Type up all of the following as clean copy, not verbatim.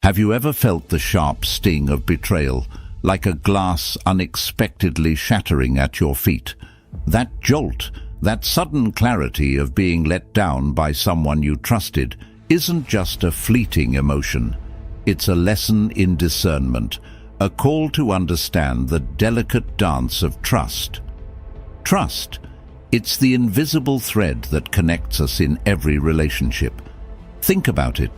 Have you ever felt the sharp sting of betrayal, like a glass unexpectedly shattering at your feet? That jolt, that sudden clarity of being let down by someone you trusted, isn't just a fleeting emotion. It's a lesson in discernment, a call to understand the delicate dance of trust. Trust, it's the invisible thread that connects us in every relationship. Think about it.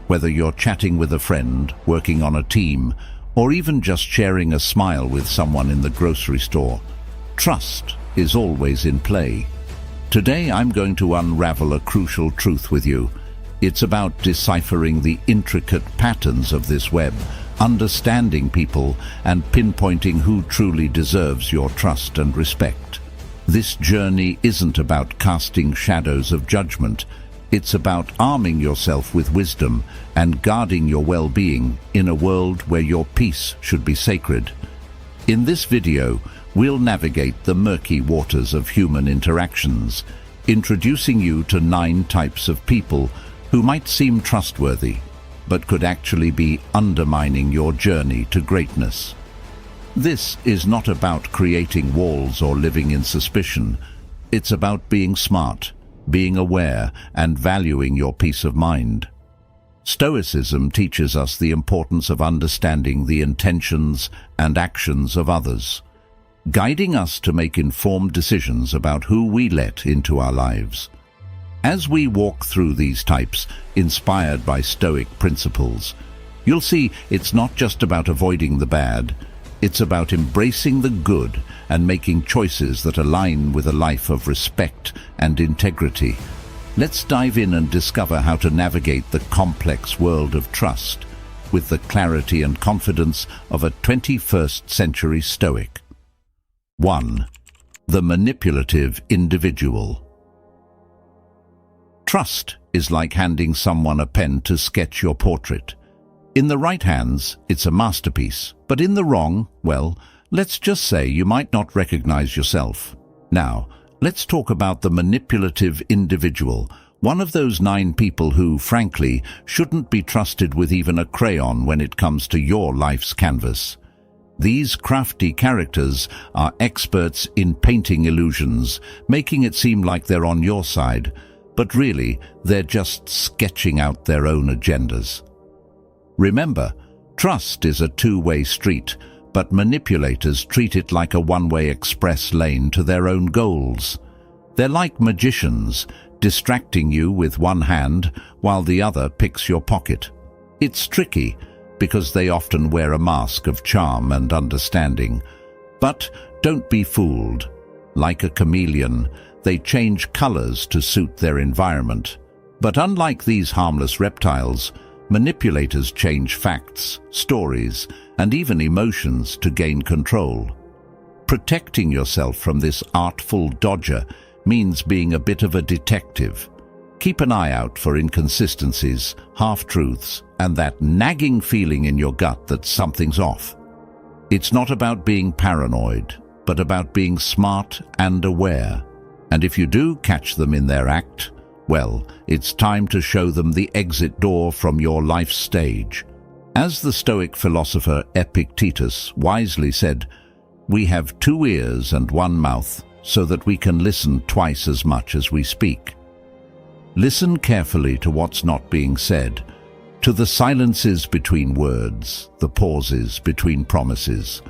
Whether you're chatting with a friend, working on a team, or even just sharing a smile with someone in the grocery store, trust is always in play. Today I'm going to unravel a crucial truth with you. It's about deciphering the intricate patterns of this web, understanding people, and pinpointing who truly deserves your trust and respect. This journey isn't about casting shadows of judgment. It's about arming yourself with wisdom and guarding your well-being in a world where your peace should be sacred. In this video, we'll navigate the murky waters of human interactions, introducing you to 9 types of people who might seem trustworthy, but could actually be undermining your journey to greatness. This is not about creating walls or living in suspicion. It's about being smart, being aware, and valuing your peace of mind. Stoicism teaches us the importance of understanding the intentions and actions of others, guiding us to make informed decisions about who we let into our lives. As we walk through these types, inspired by Stoic principles, you'll see it's not just about avoiding the bad. It's about embracing the good and making choices that align with a life of respect and integrity. Let's dive in and discover how to navigate the complex world of trust with the clarity and confidence of a 21st century Stoic. 1. The manipulative individual. Trust is like handing someone a pen to sketch your portrait. In the right hands, it's a masterpiece, but in the wrong, well, let's just say you might not recognize yourself. Now, let's talk about the manipulative individual, one of those 9 people who, frankly, shouldn't be trusted with even a crayon when it comes to your life's canvas. These crafty characters are experts in painting illusions, making it seem like they're on your side, but really, they're just sketching out their own agendas. Remember, trust is a two-way street, but manipulators treat it like a one-way express lane to their own goals. They're like magicians, distracting you with one hand while the other picks your pocket. It's tricky, because they often wear a mask of charm and understanding. But don't be fooled. Like a chameleon, they change colors to suit their environment. But unlike these harmless reptiles, manipulators change facts, stories, and even emotions to gain control. Protecting yourself from this artful dodger means being a bit of a detective. Keep an eye out for inconsistencies, half-truths, and that nagging feeling in your gut that something's off. It's not about being paranoid, but about being smart and aware. And if you do catch them in their act, well, it's time to show them the exit door from your life stage. As the Stoic philosopher Epictetus wisely said, "We have 2 ears and 1 mouth, so that we can listen twice as much as we speak." Listen carefully to what's not being said, to the silences between words, the pauses between promises.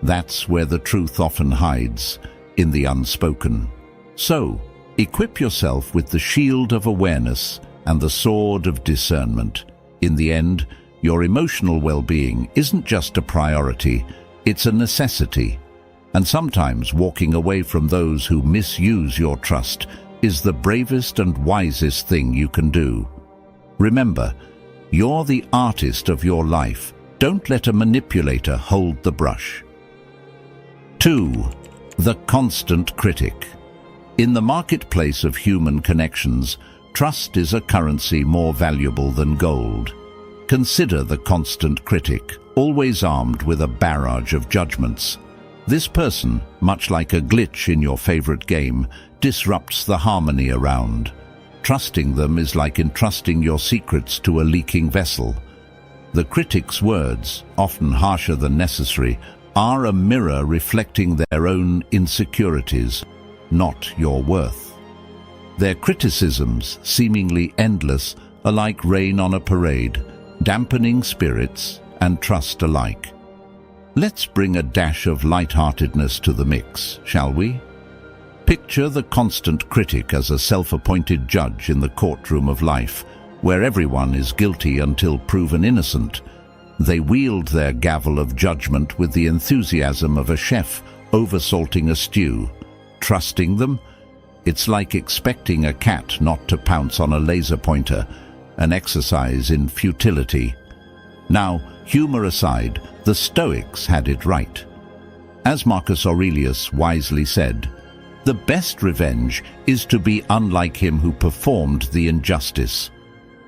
That's where the truth often hides, in the unspoken. So, equip yourself with the shield of awareness and the sword of discernment. In the end, your emotional well-being isn't just a priority, it's a necessity. And sometimes walking away from those who misuse your trust is the bravest and wisest thing you can do. Remember, you're the artist of your life. Don't let a manipulator hold the brush. 2. The constant critic. In the marketplace of human connections, trust is a currency more valuable than gold. Consider the constant critic, always armed with a barrage of judgments. This person, much like a glitch in your favorite game, disrupts the harmony around. Trusting them is like entrusting your secrets to a leaking vessel. The critic's words, often harsher than necessary, are a mirror reflecting their own insecurities, not your worth. Their criticisms, seemingly endless, are like rain on a parade, dampening spirits and trust alike. Let's bring a dash of lightheartedness to the mix, shall we? Picture the constant critic as a self-appointed judge in the courtroom of life, where everyone is guilty until proven innocent. They wield their gavel of judgment with the enthusiasm of a chef oversalting a stew. Trusting them? It's like expecting a cat not to pounce on a laser pointer, an exercise in futility. Now, humor aside, the Stoics had it right. As Marcus Aurelius wisely said, "The best revenge is to be unlike him who performed the injustice."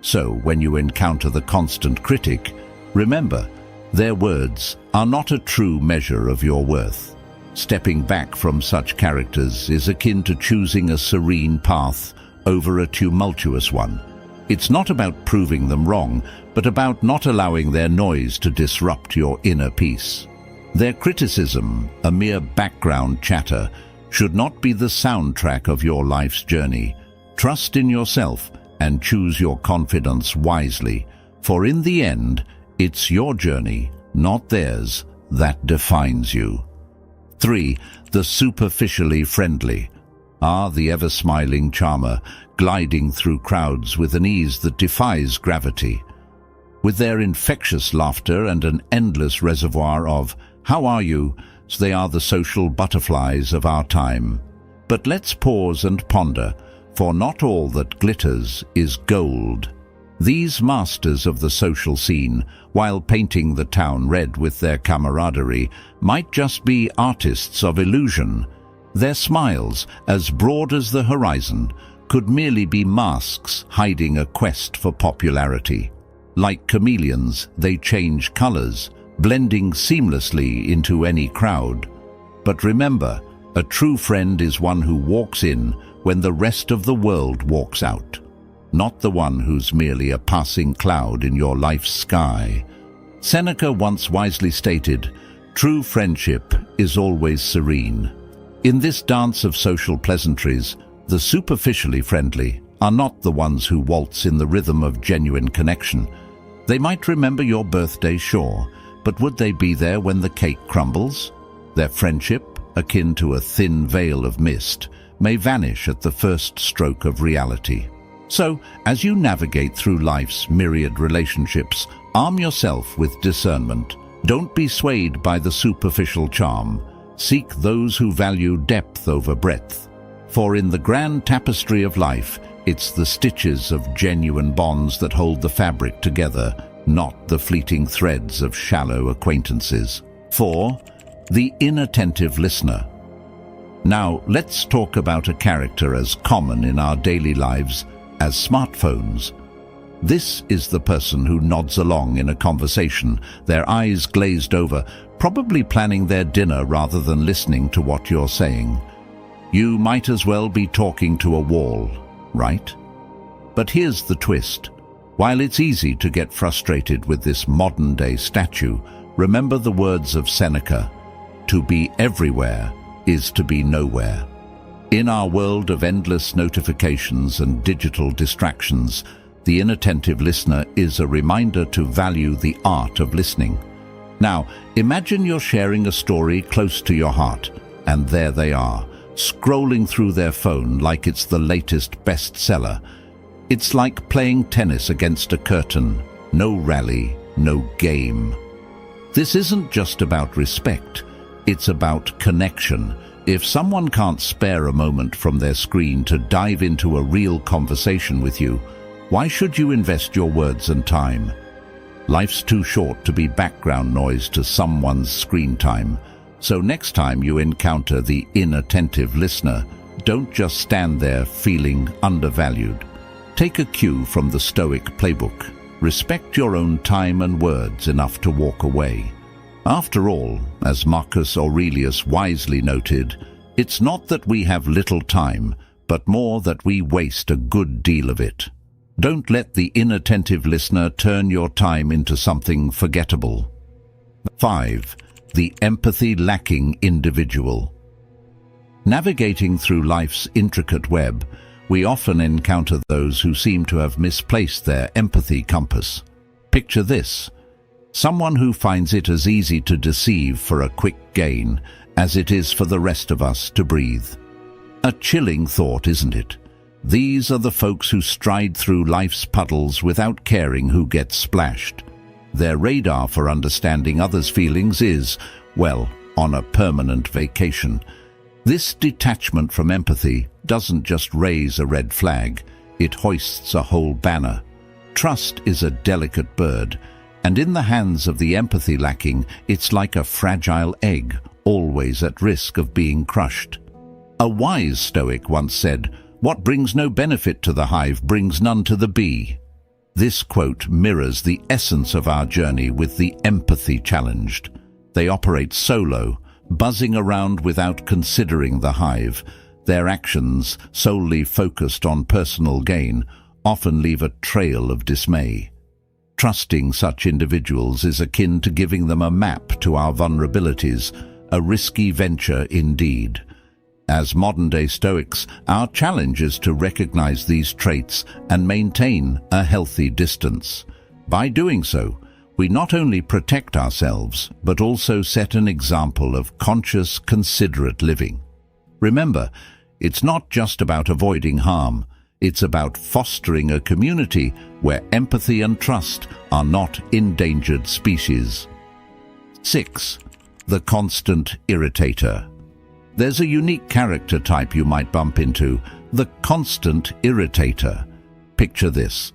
So, when you encounter the constant critic, remember, their words are not a true measure of your worth. Stepping back from such characters is akin to choosing a serene path over a tumultuous one. It's not about proving them wrong, but about not allowing their noise to disrupt your inner peace. Their criticism, a mere background chatter, should not be the soundtrack of your life's journey. Trust in yourself and choose your confidence wisely, for in the end, it's your journey, not theirs, that defines you. 3. The superficially friendly. The ever-smiling charmer, gliding through crowds with an ease that defies gravity. With their infectious laughter and an endless reservoir of, "How are you?" they are the social butterflies of our time. But let's pause and ponder, for not all that glitters is gold. These masters of the social scene, while painting the town red with their camaraderie, might just be artists of illusion. Their smiles, as broad as the horizon, could merely be masks hiding a quest for popularity. Like chameleons, they change colors, blending seamlessly into any crowd. But remember, a true friend is one who walks in when the rest of the world walks out, not the one who's merely a passing cloud in your life's sky. Seneca once wisely stated, "True friendship is always serene." In this dance of social pleasantries, the superficially friendly are not the ones who waltz in the rhythm of genuine connection. They might remember your birthday, sure, but would they be there when the cake crumbles? Their friendship, akin to a thin veil of mist, may vanish at the first stroke of reality. So, as you navigate through life's myriad relationships, arm yourself with discernment. Don't be swayed by the superficial charm. Seek those who value depth over breadth. For in the grand tapestry of life, it's the stitches of genuine bonds that hold the fabric together, not the fleeting threads of shallow acquaintances. 4. The inattentive listener. Now, let's talk about a character as common in our daily lives as smartphones. This is the person who nods along in a conversation, their eyes glazed over, probably planning their dinner rather than listening to what you're saying. You might as well be talking to a wall, right? But here's the twist. While it's easy to get frustrated with this modern-day statue, remember the words of Seneca, "To be everywhere is to be nowhere." In our world of endless notifications and digital distractions, the inattentive listener is a reminder to value the art of listening. Now, imagine you're sharing a story close to your heart, and there they are, scrolling through their phone like it's the latest bestseller. It's like playing tennis against a curtain. No rally, no game. This isn't just about respect, it's about connection. If someone can't spare a moment from their screen to dive into a real conversation with you, why should you invest your words and time? Life's too short to be background noise to someone's screen time. So next time you encounter the inattentive listener, don't just stand there feeling undervalued. Take a cue from the Stoic playbook. Respect your own time and words enough to walk away. After all, as Marcus Aurelius wisely noted, it's not that we have little time, but more that we waste a good deal of it. Don't let the inattentive listener turn your time into something forgettable. 5. The empathy-lacking individual. Navigating through life's intricate web, we often encounter those who seem to have misplaced their empathy compass. Picture this: someone who finds it as easy to deceive for a quick gain as it is for the rest of us to breathe. A chilling thought, isn't it? These are the folks who stride through life's puddles without caring who gets splashed. Their radar for understanding others' feelings is, well, on a permanent vacation. This detachment from empathy doesn't just raise a red flag, it hoists a whole banner. Trust is a delicate bird, and in the hands of the empathy lacking, it's like a fragile egg, always at risk of being crushed. A wise Stoic once said, "What brings no benefit to the hive brings none to the bee." This quote mirrors the essence of our journey with the empathy challenged. They operate solo, buzzing around without considering the hive. Their actions, solely focused on personal gain, often leave a trail of dismay. Trusting such individuals is akin to giving them a map to our vulnerabilities, a risky venture indeed. As modern-day Stoics, our challenge is to recognize these traits and maintain a healthy distance. By doing so, we not only protect ourselves, but also set an example of conscious, considerate living. Remember, it's not just about avoiding harm, it's about fostering a community where empathy and trust are not endangered species. 6. The constant irritator. There's a unique character type you might bump into, the constant irritator. Picture this: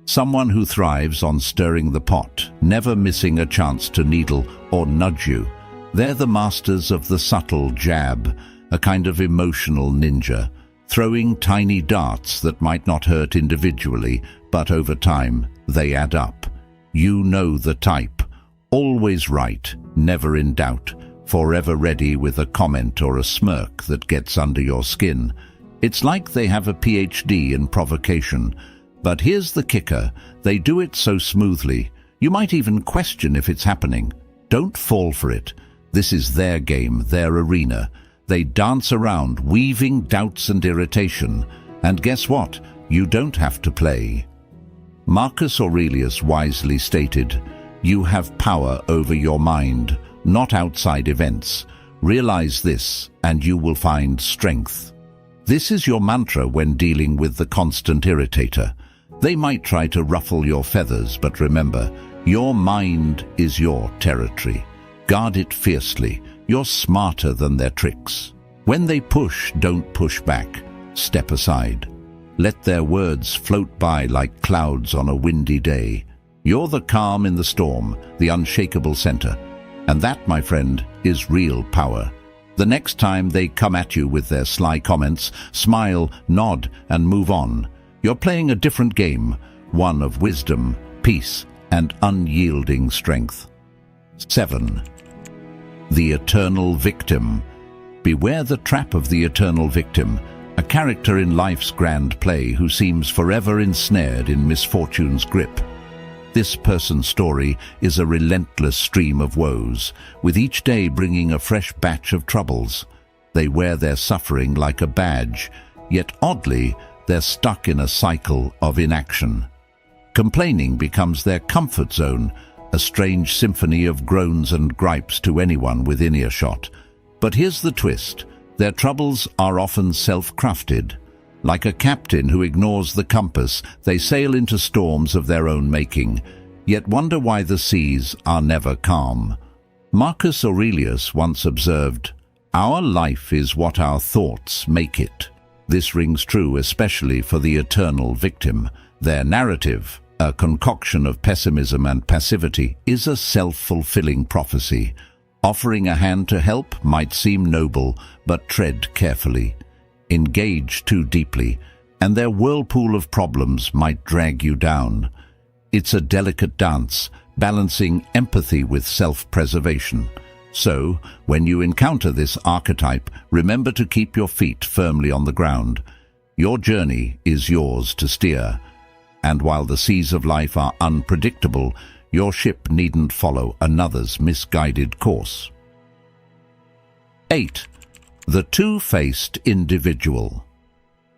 someone who thrives on stirring the pot, never missing a chance to needle or nudge you. They're the masters of the subtle jab, a kind of emotional ninja, throwing tiny darts that might not hurt individually, but over time they add up. You know the type. Always right, never in doubt, forever ready with a comment or a smirk that gets under your skin. It's like they have a PhD in provocation. But here's the kicker: they do it so smoothly, you might even question if it's happening. Don't fall for it. This is their game, their arena. They dance around, weaving doubts and irritation. And guess what? You don't have to play. Marcus Aurelius wisely stated, "You have power over your mind, not outside events. Realize this, and you will find strength." This is your mantra when dealing with the constant irritator. They might try to ruffle your feathers, but remember, your mind is your territory. Guard it fiercely. You're smarter than their tricks. When they push, don't push back. Step aside. Let their words float by like clouds on a windy day. You're the calm in the storm, the unshakable center. And that, my friend, is real power. The next time they come at you with their sly comments, smile, nod, and move on. You're playing a different game, one of wisdom, peace, and unyielding strength. 7. The eternal victim. Beware the trap of the eternal victim, a character in life's grand play who seems forever ensnared in misfortune's grip. This person's story is a relentless stream of woes, with each day bringing a fresh batch of troubles. They wear their suffering like a badge, yet oddly, they're stuck in a cycle of inaction. Complaining becomes their comfort zone, a strange symphony of groans and gripes to anyone within earshot. But here's the twist: their troubles are often self-crafted. Like a captain who ignores the compass, they sail into storms of their own making, yet wonder why the seas are never calm. Marcus Aurelius once observed, "Our life is what our thoughts make it." This rings true especially for the eternal victim. Their narrative, a concoction of pessimism and passivity, is a self-fulfilling prophecy. Offering a hand to help might seem noble, but tread carefully. Engage too deeply, and their whirlpool of problems might drag you down. It's a delicate dance, balancing empathy with self-preservation. So, when you encounter this archetype, remember to keep your feet firmly on the ground. Your journey is yours to steer. And while the seas of life are unpredictable, your ship needn't follow another's misguided course. 8. The two-faced individual.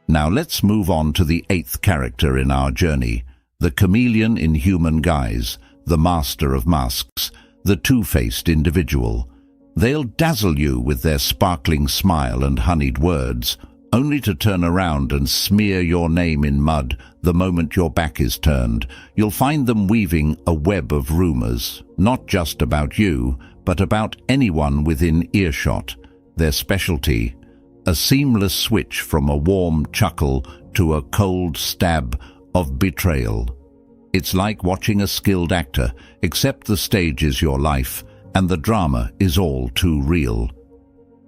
Now let's move on to the 8th character in our journey, the chameleon in human guise, the master of masks, the two-faced individual. They'll dazzle you with their sparkling smile and honeyed words, only to turn around and smear your name in mud the moment your back is turned. You'll find them weaving a web of rumors, not just about you, but about anyone within earshot. Their specialty, a seamless switch from a warm chuckle to a cold stab of betrayal. It's like watching a skilled actor, except the stage is your life, and the drama is all too real.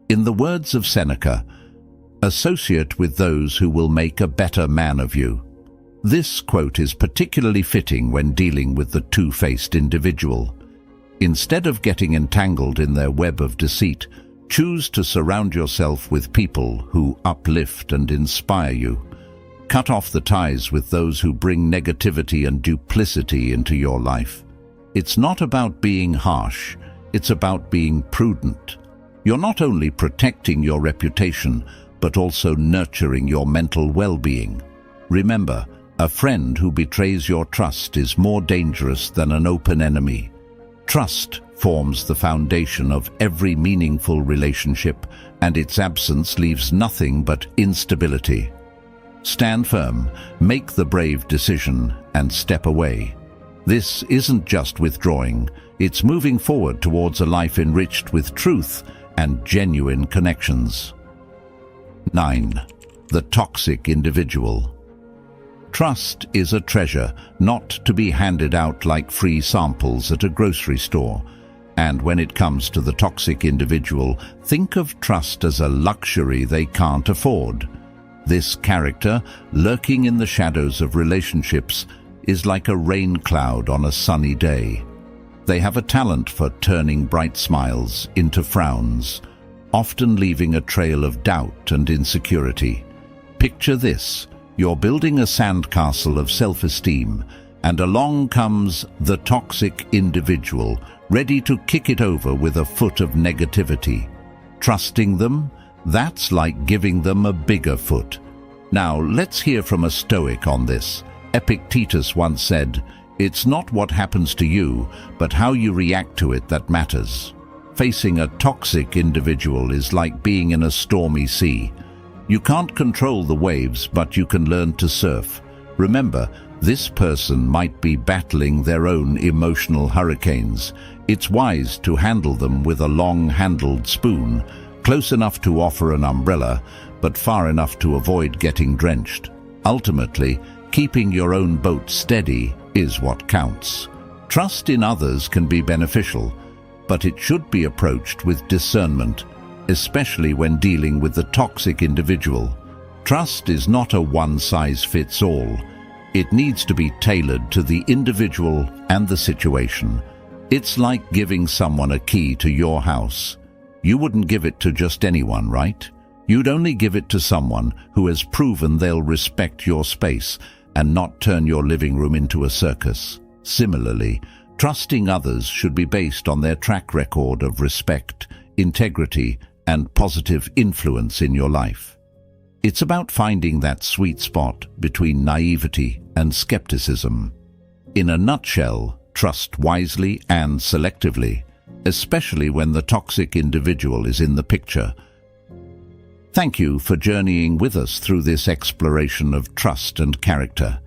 In the words of Seneca, associate with those who will make a better man of you. This quote is particularly fitting when dealing with the two-faced individual. Instead of getting entangled in their web of deceit, choose to surround yourself with people who uplift and inspire you. Cut off the ties with those who bring negativity and duplicity into your life. It's not about being harsh, it's about being prudent. You're not only protecting your reputation, but also nurturing your mental well-being. Remember, a friend who betrays your trust is more dangerous than an open enemy. Trust forms the foundation of every meaningful relationship, and its absence leaves nothing but instability. Stand firm, make the brave decision, and step away. This isn't just withdrawing, it's moving forward towards a life enriched with truth and genuine connections. 9. The toxic individual. Trust is a treasure, not to be handed out like free samples at a grocery store. And when it comes to the toxic individual, think of trust as a luxury they can't afford. This character, lurking in the shadows of relationships, is like a rain cloud on a sunny day. They have a talent for turning bright smiles into frowns, often leaving a trail of doubt and insecurity. Picture this: you're building a sandcastle of self-esteem, and along comes the toxic individual, ready to kick it over with a foot of negativity. Trusting them? That's like giving them a bigger foot. Now, let's hear from a Stoic on this. Epictetus once said, "It's not what happens to you, but how you react to it that matters." Facing a toxic individual is like being in a stormy sea. You can't control the waves, but you can learn to surf. Remember, this person might be battling their own emotional hurricanes. It's wise to handle them with a long-handled spoon, close enough to offer an umbrella, but far enough to avoid getting drenched. Ultimately, keeping your own boat steady is what counts. Trust in others can be beneficial, but it should be approached with discernment, especially when dealing with the toxic individual. Trust is not a one-size-fits-all. It needs to be tailored to the individual and the situation. It's like giving someone a key to your house. You wouldn't give it to just anyone, right? You'd only give it to someone who has proven they'll respect your space and not turn your living room into a circus. Similarly, trusting others should be based on their track record of respect, integrity, and positive influence in your life. It's about finding that sweet spot between naivety and skepticism. In a nutshell, trust wisely and selectively, especially when the toxic individual is in the picture. Thank you for journeying with us through this exploration of trust and character.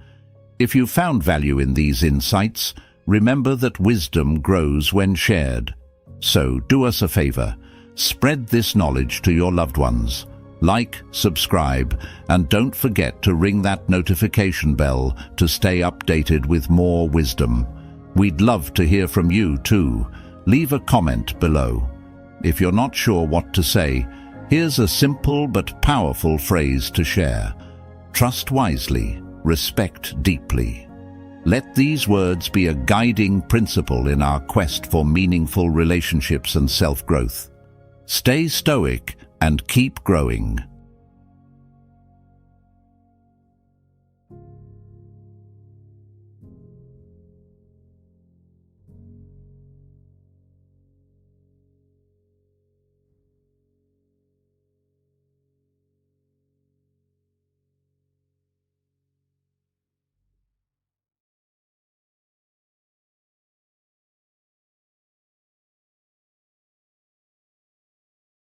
If you found value in these insights, remember that wisdom grows when shared. So do us a favor, spread this knowledge to your loved ones. Like, subscribe, and don't forget to ring that notification bell to stay updated with more wisdom. We'd love to hear from you too. Leave a comment below. If you're not sure what to say, here's a simple but powerful phrase to share. Trust wisely, respect deeply. Let these words be a guiding principle in our quest for meaningful relationships and self-growth. Stay stoic and keep growing.